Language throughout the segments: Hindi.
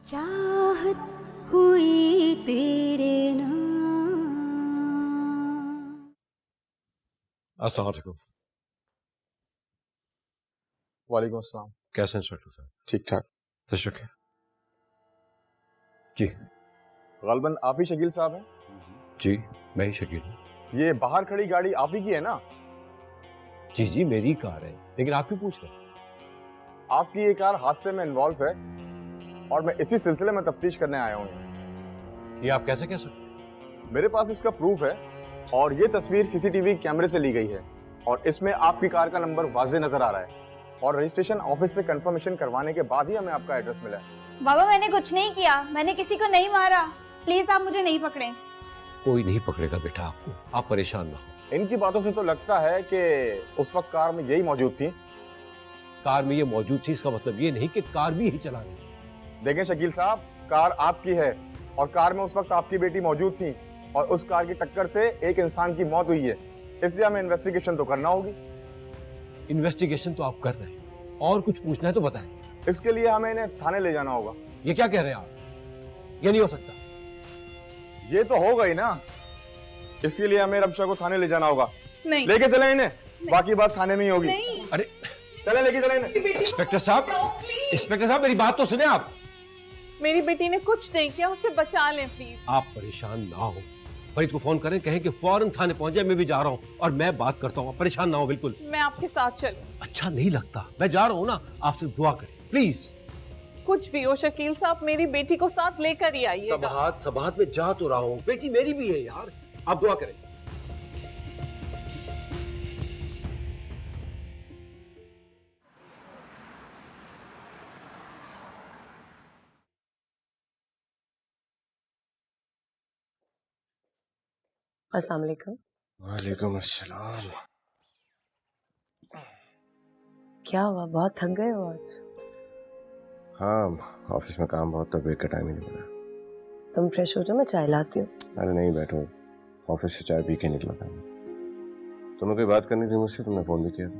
चाहत हुई तेरे नाम। अस्सलाम वालेकुम। वालेकुम अस्सलाम। कैसे इंस्पेक्टर साहब? ठीक ठाक। तशरीफ रखें। जी गालबन आप ही शकील साहब हैं? जी, मैं ही शकील हूँ। ये बाहर खड़ी गाड़ी आप ही की है ना? जी जी, मेरी कार है, लेकिन आप क्यों पूछ रहे हैं? आपकी ये कार हादसे में इन्वॉल्व है और मैं इसी सिलसिले में तफ्तीश करने आया हूँ। ये आप कैसे कह सकते हैं? मेरे पास इसका प्रूफ है और ये तस्वीर सीसीटीवी कैमरे से ली गई है और इसमें आपकी कार का नंबर वाज़े नजर आ रहा है और रजिस्ट्रेशन ऑफिस से कंफर्मेशन करवाने के बाद ही हमें आपका एड्रेस मिला है। बाबा मैंने कुछ नहीं किया, मैंने किसी को नहीं मारा, प्लीज आप मुझे नहीं पकड़े। कोई नहीं पकड़ेगा बेटा आपको, आप परेशान ना हो। इनकी बातों से तो लगता है कि उस वक्त कार में यही मौजूद थी। कार में ये मौजूद थी, इसका मतलब ये नहीं कि कार भी ही चला रही है। देखें शकील साहब, कार आपकी है और कार में उस वक्त आपकी बेटी मौजूद थी और उस कार की टक्कर से एक इंसान की मौत हुई है, इसलिए हमें इन्वेस्टिगेशन तो करना होगी। इन्वेस्टिगेशन तो आप कर रहे हैं, और कुछ पूछना है तो बताएं। इसके लिए हमें इन्हें थाने ले जाना होगा। ये क्या कह रहे हैं आप? ये नहीं हो सकता। ये तो हो गई ना, इसके लिए हमें रमशा को थाने ले जाना होगा। नहीं लेके चले इन्हें, बाकी बात थाने में ही होगी। नहीं। अरे चले, लेके चले इन्हें। इंस्पेक्टर साहब, इंस्पेक्टर साहब मेरी बात तो सुने आप। मेरी बेटी ने कुछ नहीं किया, उसे बचा लें प्लीज। आप परेशान ना हो, फरीद को फोन करें, कहें कि फौरन थाने पहुंच जाए। मैं भी जा रहा हूं और मैं बात करता हूं, आप परेशान ना हो बिल्कुल। मैं आपके साथ चलूं? अच्छा नहीं लगता, मैं जा रहा हूं ना, आप सिर्फ दुआ करें प्लीज। कुछ भी हो शकील साहब, मेरी बेटी को साथ लेकर ही आइएगा। सबाहत में जा तो रहा हूं, बेटी मेरी भी है यार, आप दुआ करें। अस्सलाम वालेकुम। वालेकुम अस्सलाम। क्या हुआ, बहुत थक गए हो आज? हाँ, ऑफिस में काम बहुत था, ब्रेक का टाइम ही नहीं मिला। तुम फ्रेश हो जाओ, मैं चाय लाती हूँ। अरे नहीं, बैठो, ऑफिस से चाय पी के निकला था मैं। तुम्हें कोई बात करनी थी मुझसे, तुमने फोन भी किया था।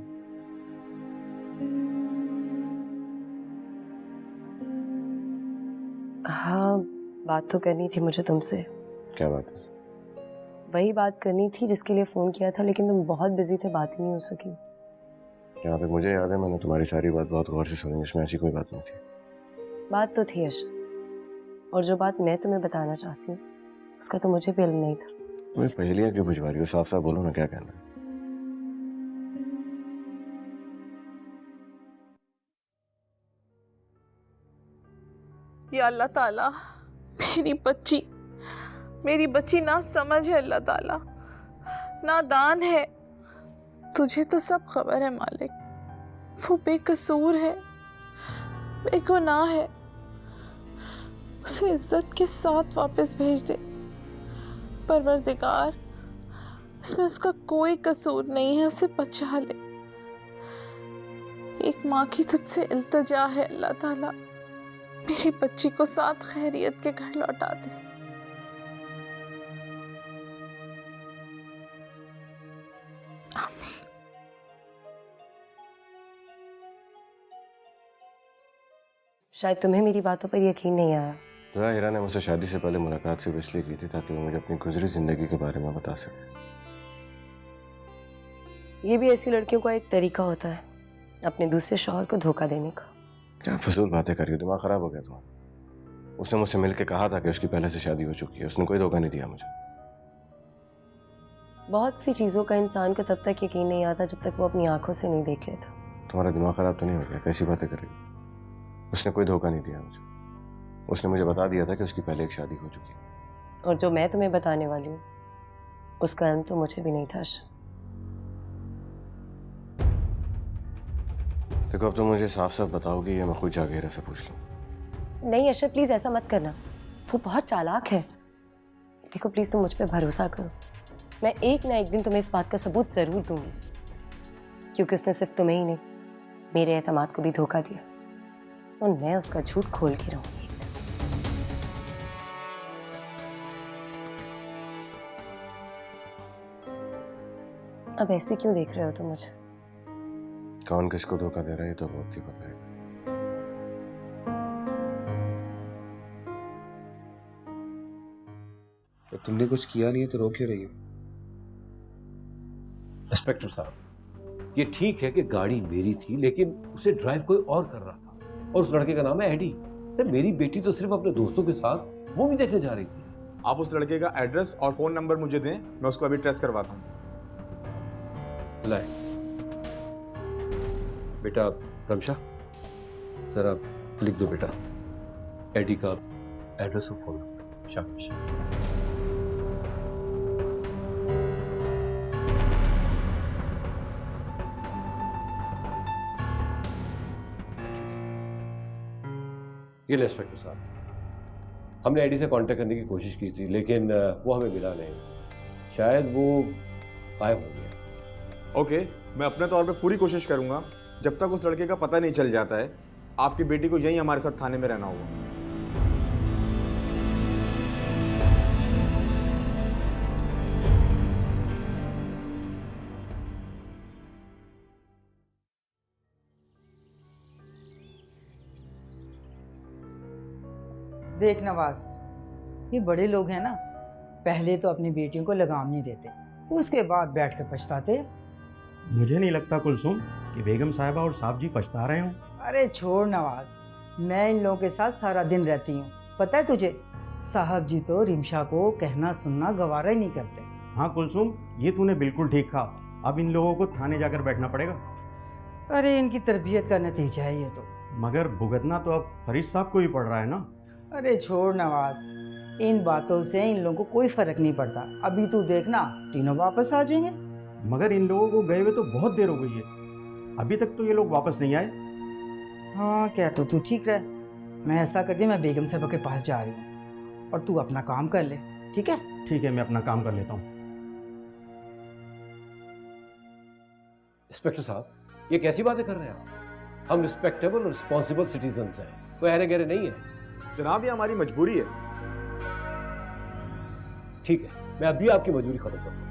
हाँ, बात तो करनी थी मुझे तुमसे। क्या बात है? वही बात करनी थी जिसके लिए फोन किया था, लेकिन तुम बहुत बिजी थे, बात ही नहीं हो सकी। जहाँ तक मुझे याद है, मैंने तुम्हारी सारी बात बहुत गौर से सुनी, इसमें ऐसी कोई बात नहीं थी। बात तो थी अर्शद, और जो बात मैं तुम्हें बताना चाहती हूँ उसका तो मुझे भी इल्म नहीं था। तुम्हें पहेलियाँ क्यों बुझवा रही हो? साफ साफ बोलो ना, क्या कहना है? या अल्लाह ताला, मेरी बच्ची ना समझ है अल्लाह ताला, नादान है। तुझे तो सब खबर है मालिक, वो बेकसूर है, बेगुनाह है। उसे इज्जत के साथ वापस भेज दे परवरदिगार, इसमें उसका कोई कसूर नहीं है, उसे बचा ले। एक माँ की तुझसे इल्तिजा है अल्लाह ताला, मेरी बच्ची को साथ खैरियत के घर लौटा दे। आमीन। शायद तुम्हें मेरी बातों पर यकीन नहीं आया। जरा हीरा ने मुझसे शादी से पहले मुलाकात सिर्फ इसलिए की थी ताकि वो मुझे अपनी गुजरी जिंदगी के बारे में बता सके। ये भी ऐसी लड़कियों का एक तरीका होता है अपने दूसरे शौहर को धोखा देने का। क्या फजूल बातें कर रही हो? दिमाग खराब हो गया तुम्हारा? उसने मुझसे मिलकर कहा था कि उसकी पहले से शादी हो चुकी है, उसने कोई धोखा नहीं दिया मुझे। बहुत सी चीजों का इंसान को तब तक यकीन नहीं आता जब तक वो अपनी आंखों से नहीं देख लेता। तुम्हारा दिमाग खराब तो नहीं हो गया? कैसी बातें कर रही हो? उसने कोई धोखा नहीं दिया मुझे, उसने मुझे बता दिया था कि उसकी पहले एक शादी हो चुकी है। और जो मैं तुम्हें बताने वाली हूँ उसका अंत तो मुझे भी नहीं था। देखो, अब तो मुझे साफ साफ बताओगी या मैं खुद जाके हीरा से पूछ लूं? नहीं अशर, प्लीज ऐसा मत करना, वो बहुत चालाक है। देखो प्लीज तुम मुझ पे भरोसा करो, मैं एक ना एक दिन तुम्हें इस बात का सबूत जरूर दूंगी, क्योंकि उसने सिर्फ तुम्हें ही नहीं मेरे एतमाद को भी धोखा दिया, और मैं उसका झूठ खोल के रहूंगी एक दिन। अब ऐसे क्यों देख रहे हो तुम मुझे? कौन किसको धोखा दे रहा है ये तो बहुत ही पता है। तो तुमने कुछ किया नहीं है तो रो क्यों रही हो? इंस्पेक्टर साहब, ये ठीक है कि गाड़ी मेरी थी, लेकिन उसे ड्राइव कोई और कर रहा था और उस लड़के का नाम है एडी। तो मेरी बेटी तो सिर्फ अपने दोस्तों के साथ मूवी देखने जा रही थी। आप उस लड़के का एड्रेस और फोन नंबर मुझे दें, मैं उसको अभी ट्रेस करवाता हूँ। लाए बेटा रमशा, सर आप लिख दो बेटा एडी का एड्रेस और फोन नंबर। शाबाश। ये ले इंस्पेक्टर साहब, हमने एडी से कांटेक्ट करने की कोशिश की थी, लेकिन वो हमें मिला नहीं। शायद वो गायब हो गया। ओके, मैं अपने तौर पे पूरी कोशिश करूंगा। जब तक उस लड़के का पता नहीं चल जाता है, आपकी बेटी को यहीं हमारे साथ थाने में रहना होगा। देख नवाज, ये बड़े लोग हैं ना, पहले तो अपनी बेटियों को लगाम नहीं देते, उसके बाद बैठकर पछताते। मुझे नहीं लगता कुलसुम कि बेगम साहिबा और साहब जी पछता रहे हों। अरे छोड़ नवाज, मैं इन लोगों के साथ सारा दिन रहती हूँ। पता है तुझे, साहब जी तो रिमशा को कहना सुनना गवारा ही नहीं करते। हाँ कुलसुम, ये तूने बिल्कुल ठीक कहा। अब इन लोगों को थाने जाकर बैठना पड़ेगा। अरे इनकी तरबियत का नतीजा है ये तो। मगर भुगतना तो अब फरीद साहब को ही पड़ रहा है ना। अरे छोड़ नवाज, इन बातों से इन लोगों को कोई फर्क नहीं पड़ता। अभी तू देखना, तीनों वापस आ जाएंगे। मगर इन लोगों को गए हुए तो बहुत देर हो गई है, अभी तक तो ये लोग वापस नहीं आए। हाँ क्या तो तू ठीक रहे, मैं ऐसा करती, मैं बेगम साहब के पास जा रही हूँ और तू अपना काम कर ले, ठीक है? ठीक है, मैं अपना काम कर लेता हूँ। इंस्पेक्टर साहब, ये कैसी बातें कर रहे हैं आप? हम रिस्पेक्टेबल और रिस्पॉन्सिबल सिटीजन्स हैं, कोई अरे गहरे नहीं है। जनाब, ये हमारी मजबूरी है। ठीक है, मैं अभी आपकी मजबूरी खत्म करूँ।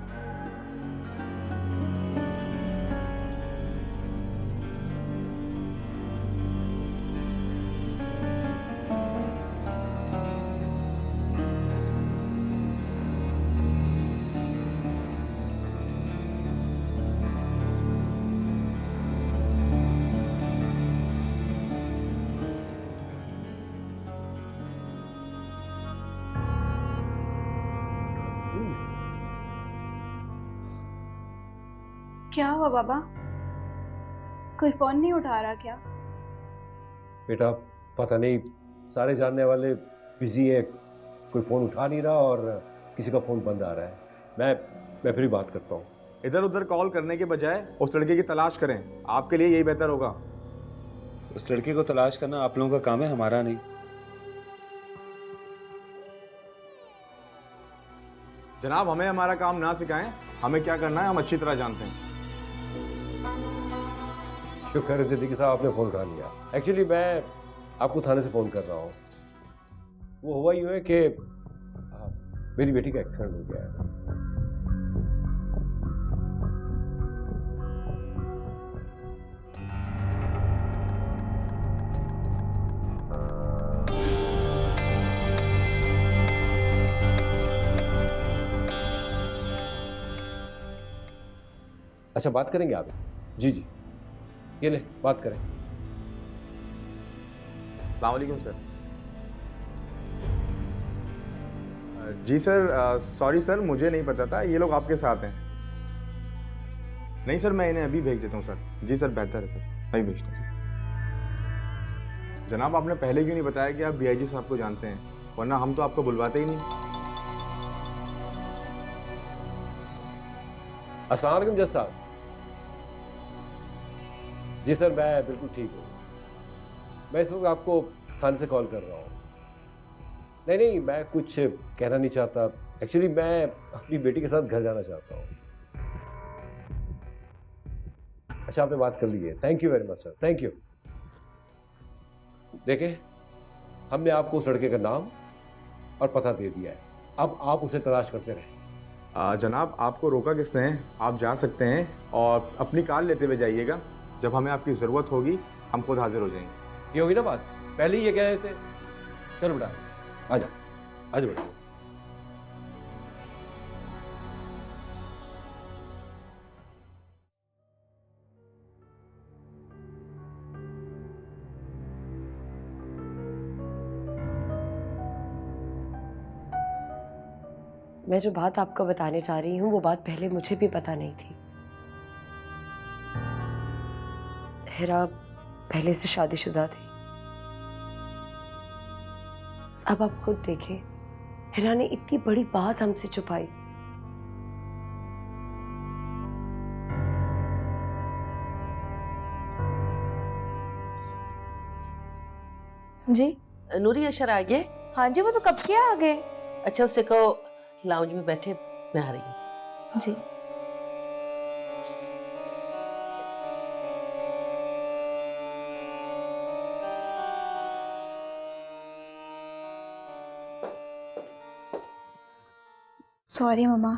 क्या हुआ बाबा? कोई फोन नहीं उठा रहा क्या? बेटा पता नहीं, सारे जानने वाले बिजी है, कोई फोन उठा नहीं रहा और किसी का फोन बंद आ रहा है। मैं फिर बात करता हूँ। इधर उधर कॉल करने के बजाय उस लड़के की तलाश करें, आपके लिए यही बेहतर होगा। उस लड़के को तलाश करना आप लोगों का काम है, हमारा नहीं। जनाब, हमें हमारा काम ना सिखाएं, हमें क्या करना है हम अच्छी तरह जानते हैं। शुक्र है सिद्दीकी साहब आपने फ़ोन उठा लिया। एक्चुअली मैं आपको थाने से फ़ोन कर रहा हूँ। वो हुआ यूँ है कि मेरी बेटी का एक्सीडेंट हो गया है। अच्छा, बात करेंगे आप? जी जी, ये ले बात करें। अस्सलाम वालेकुम सर। जी सर, सॉरी सर, मुझे नहीं पता था ये लोग आपके साथ हैं। नहीं सर, मैं इन्हें अभी भेज देता हूँ सर। जी सर, बेहतर है सर, मैं ही भेजता हूँ सर। जनाब, आपने पहले क्यों नहीं बताया कि आप DIG साहब को जानते हैं, वरना हम तो आपको बुलवाते ही नहीं। अस्सलाम वालेकुम जज साहब। जी सर, मैं बिल्कुल ठीक हूँ। मैं इस वक्त आपको थाने से कॉल कर रहा हूँ। नहीं, मैं कुछ कहना नहीं चाहता। एक्चुअली मैं अपनी बेटी के साथ घर जाना चाहता हूँ। अच्छा, आपने बात कर ली है, thank you very much sir, thank you. देखें, हमने आपको उस लड़के का नाम और पता दे दिया है, अब आप उसे तलाश करते रहें। जनाब, आपको रोका किसने है? आप जा सकते हैं और अपनी कार लेते हुए जाइएगा। जब हमें आपकी ज़रूरत होगी हम खुद हाजिर हो जाएंगे। ये होगी ना बात? पहले ही ये कह रहे थे। चलो बेटा, आजा आजा बेटा। मैं जो बात आपको बताने जा रही हूँ वो बात पहले मुझे भी पता नहीं थी। हिरा पहले से शादीशुदा थी। अब आप खुद देखें, हिरा ने इतनी बड़ी बात हमसे छुपाई। जी नूरी अशर आ गए? हाँ जी, वो तो कब के आ गए। अच्छा उससे कहो लाउंज में बैठे, मैं आ रही हूँ। जी सॉरी मम्मा,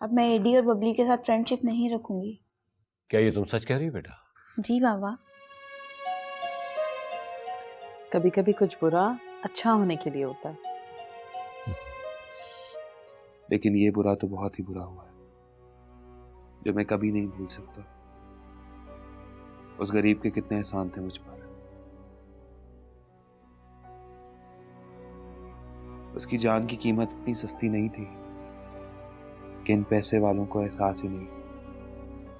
अब मैं एडी और बबली के साथ फ्रेंडशिप नहीं रखूंगी। क्या ये तुम सच कह रही हो बेटा? जी बाबा। कभी कभी कुछ बुरा अच्छा होने के लिए होता है। लेकिन ये बुरा तो बहुत ही बुरा हुआ है, जो मैं कभी नहीं भूल सकता। उस गरीब के कितने एहसान थे मुझ पर। उसकी जान की कीमत इतनी सस्ती नहीं थी कि इन पैसे वालों को एहसास ही नहीं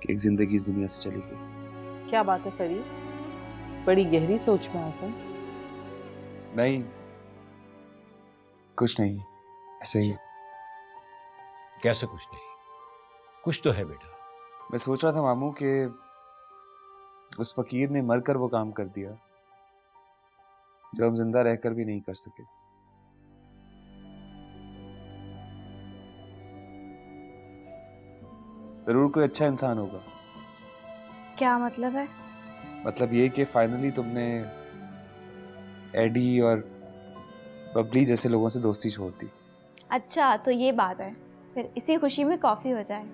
कि एक जिंदगी इस दुनिया से चली गई। क्या बात है फरीद, बड़ी गहरी सोच में हो तुम। नहीं, कुछ नहीं, ऐसे ही। कैसे कुछ नहीं? कुछ तो है बेटा। मैं सोच रहा था मामू कि उस फकीर ने मरकर वो काम कर दिया जो हम जिंदा रहकर भी नहीं कर सके। जरूर कोई अच्छा इंसान होगा। क्या मतलब है? मतलब ये कि फाइनली तुमने एडी और बबली जैसे लोगों से दोस्ती छोड़ दी। अच्छा तो ये बात है, फिर इसी खुशी में कॉफी हो जाए।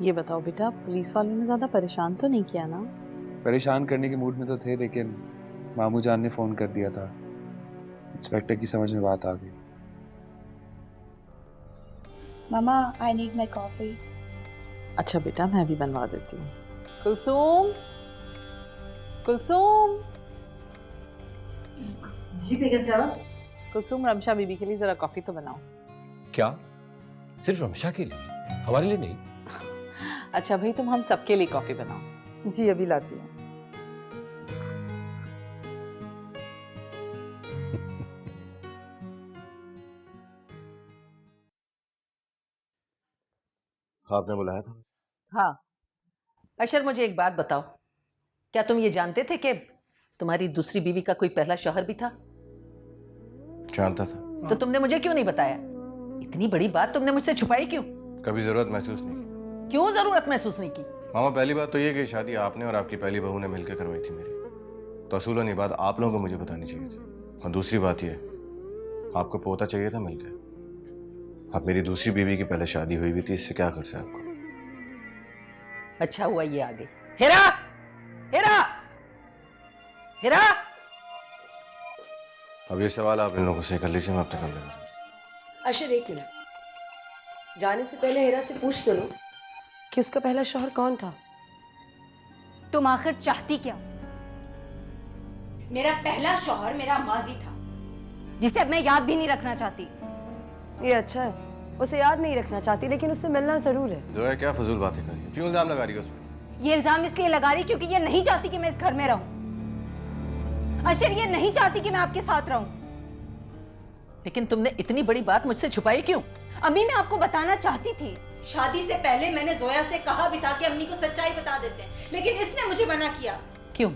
ये बताओ बेटा, पुलिस वालों ने ज्यादा परेशान तो नहीं किया ना? परेशान करने के मूड में तो थे, लेकिन मामू जान ने फोन कर दिया था। इंस्पेक्टर की समझ में बात आ गई। मामा आई नीड माई कॉफी। अच्छा बेटा, मैं भी बनवा देती हूँ। कुलसूम, कुलसूम। जी बेगम साहब। कुलसूम, रमशा बीबी के लिए जरा कॉफी तो बनाओ। क्या सिर्फ रमशा के लिए? हमारे लिए नहीं? अच्छा भाई, तुम हम सबके लिए कॉफी बनाओ। जी अभी लाती हूँ। आपने बुलाया था? हाँ अशर, मुझे एक बात बताओ, क्या तुम ये जानते थे कि तुम्हारी दूसरी बीवी का कोई पहला शौहर भी था? जानता था। तो तुमने मुझे क्यों नहीं बताया? इतनी बड़ी बात तुमने मुझसे छुपाई क्यों? कभी जरूरत महसूस नहीं की। क्यों जरूरत महसूस नहीं की? मामा, पहली बात तो ये कि शादी आपने और आपकी पहली बहू ने मिलकर करवाई थी मेरी, तो असूलन ये बात आप लोगों को मुझे बतानी चाहिए थी। और दूसरी बात ये, आपको पोता चाहिए था मिलकर। अब मेरी दूसरी बीवी की पहले शादी हुई भी थी, इससे क्या कर सकते आपको? अच्छा हुआ ये आ गई। हेरा, हेरा, हेरा। अब ये सवाल आप इन लोगों से कर लीजिए, मैं अब तक कर लूँगा। अशर एक मिनट, जाने से पहले हिरा से पूछ तो लो कि उसका पहला शौहर कौन था। तुम आखिर चाहती क्या? मेरा पहला शौहर मेरा माजी था, जिसे अब मैं याद भी नहीं रखना चाहती। ये अच्छा है, उसे याद नहीं रखना चाहती, लेकिन उससे मिलना जरूर है। जो है क्या फजूल बातें करी है? क्यों इल्जाम लगा रही है उस पर? ये इल्जाम इसलिए लगा रही क्योंकि ये नहीं चाहती कि मैं इस घर में रहूं। अशर ये नहीं चाहती कि मैं आपके साथ रहूं। लेकिन तुमने इतनी बड़ी बात मुझसे छुपाई क्यों? अम्मी मैं आपको बताना चाहती थी। शादी से पहले मैंने जोया से कहा भी था कि अम्मी को सच्चाई बता देते हैं, लेकिन इसने मुझे मना किया। क्यों?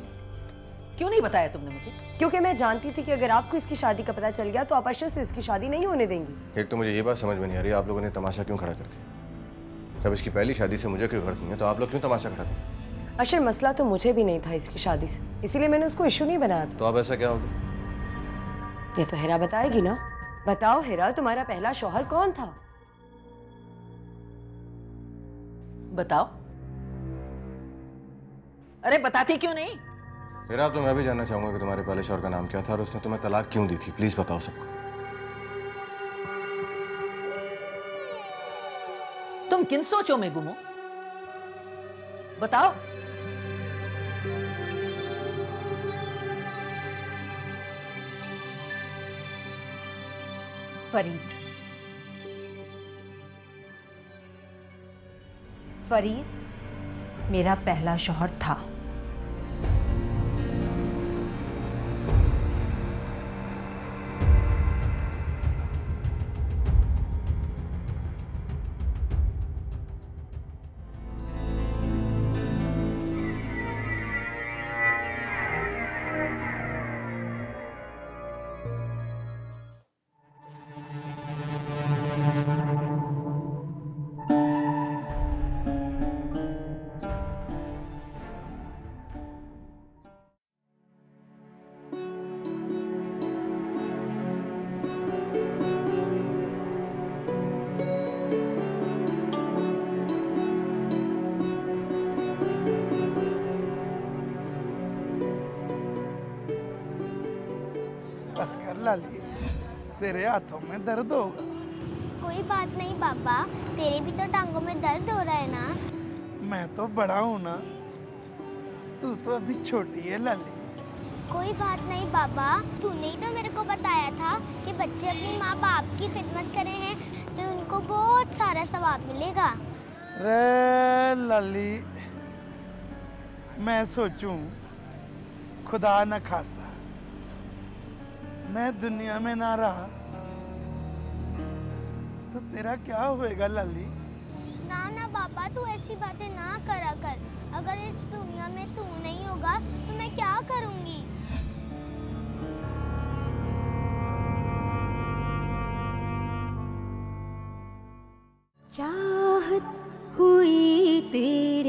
क्यों नहीं बताया तुमने मुझे? क्योंकि मैं जानती थी कि अगर आपको इसकी शादी का पता चल गया तो आप अशर से इसकी शादी नहीं होने देंगी। एक तो मुझे ये बात समझ में नहीं आ रही, आप लोगों ने तमाशा क्यों खड़ा कर दिया? जब इसकी पहली शादी से मुझे कोई गर्ज नहीं है, तो आप लोग क्यों तमाशा खड़ा कर? अशर मसला तो मुझे भी नहीं था इसकी शादी से, इसीलिए मैंने उसको इशू नहीं बनाया था। तो अब ऐसा क्या होगा? ये तो हिरा बताएगी ना। बताओ हिरा, तुम्हारा पहला शौहर कौन था? बताओ। अरे बताती क्यों नहीं? हिरा, तो मैं भी जानना चाहूंगा कि तुम्हारे पहले शौहर का नाम क्या था और उसने तुम्हें तलाक क्यों दी थी। प्लीज बताओ सबको। तुम किन सोचों में गुम हो? बताओ। फरीद। फरीद मेरा पहला शौहर था। बस कर लाली, तेरे हाथों में दर्द होगा। कोई बात नहीं पापा, तेरे भी तो टांगों में दर्द हो रहा है ना। मैं तो बड़ा हूँ ना, तू तो अभी छोटी है लाली। कोई बात नहीं पापा, तूने ही तो मेरे को बताया था कि बच्चे अपनी माँ बाप की खिदमत करे हैं तो उनको बहुत सारा सवाब मिलेगा। रे लाली, मैं सोचूं खुदा न खास्ता मैं दुनिया में ना रहा तो तेरा क्या होएगा लाली? ना ना पापा, तू ऐसी बातें ना करा कर। अगर इस दुनिया में तू नहीं होगा तो मैं क्या करूँगी? चाहत हुई तेरे